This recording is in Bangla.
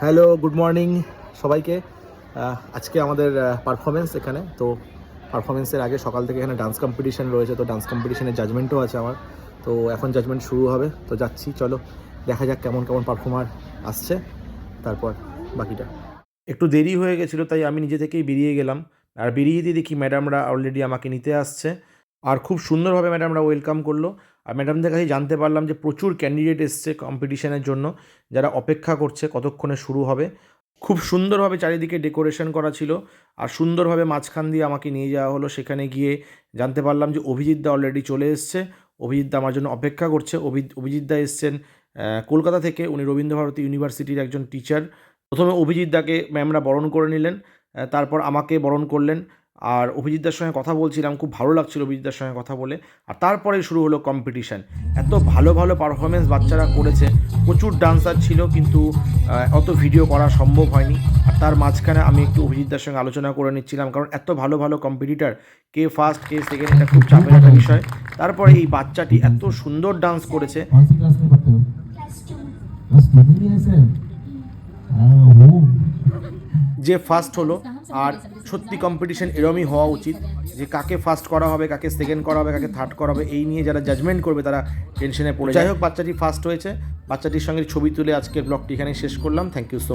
হ্যালো, গুড মর্নিং সবাইকে। আজকে আমাদের পারফরমেন্স এখানে। তো পারফরমেন্সের আগে সকাল থেকে এখানে ডান্স কম্পিটিশন রয়েছে, তো ডান্স কম্পিটিশনের জাজমেন্টও আছে আমার। তো এখন জাজমেন্ট শুরু হবে, তো যাচ্ছি, চলো দেখা যাক কেমন কেমন পারফর্মার আসছে, তারপর বাকিটা। একটু দেরি হয়ে গেছিলো, তাই আমি নিজে থেকেই বেরিয়ে গেলাম। আর বেরিয়ে দিয়ে দেখি ম্যাডামরা অলরেডি আমাকে নিতে আসছে, আর খুব সুন্দরভাবে ম্যাডামরা ওয়েলকাম করলো। আর ম্যাডামদের কাছে জানতে পারলাম যে প্রচুর ক্যান্ডিডেট এসছে কম্পিটিশনের জন্য, যারা অপেক্ষা করছে কতক্ষণে শুরু হবে। খুব সুন্দরভাবে চারিদিকে ডেকোরেশন করা ছিল, আর সুন্দরভাবে মাঝখান দিয়ে আমাকে নিয়ে যাওয়া হলো। সেখানে গিয়ে জানতে পারলাম যে অভিজিৎদা অলরেডি চলে এসছে। অভিজিৎদা আমার জন্য অপেক্ষা করছে। অভিজিৎদা এসছেন কলকাতা থেকে। উনি রবীন্দ্রভারতী ইউনিভার্সিটির একজন টিচার। প্রথমে অভিজিৎদাকে ম্যামরা বরণ করে নিলেন, তারপর আমাকে বরণ করলেন। আর অভিজিৎদার সঙ্গে কথা বলছিলাম, খুব ভালো লাগছিল অভিজিৎদার সঙ্গে কথা বলে। আর তারপরে শুরু হলো কম্পিটিশান। এত ভালো ভালো পারফরমেন্স বাচ্চারা করেছে, প্রচুর ডান্সার ছিল, কিন্তু অত ভিডিও করা সম্ভব হয়নি। আর তার মাঝখানে আমি একটু অভিজিৎদার সঙ্গে আলোচনা করে নিচ্ছিলাম, কারণ এত ভালো ভালো কম্পিটিটার, কে ফার্স্ট কে সেকেন্ড, এটা খুব চাপের একটা বিষয়। তারপরে এই বাচ্চাটি এত সুন্দর ডান্স করেছে। যে ফার্স্ট হলো, আর সত্যি কম্পিটিশন এরমই হওয়া উচিত, যে কাকে ফার্স্ট করা হবে, কাকে সেকেন্ড করা হবে, কাকে থার্ড করা হবে, এই নিয়ে যারা জাজমেন্ট করবে তারা টেনশনে পড়ে। যাই হোক, বাচ্চাটি ফার্স্ট হয়েছে। বাচ্চাটির সঙ্গে ছবি তুলে আজকের ব্লগটি এখানেই শেষ করলাম। Thank you so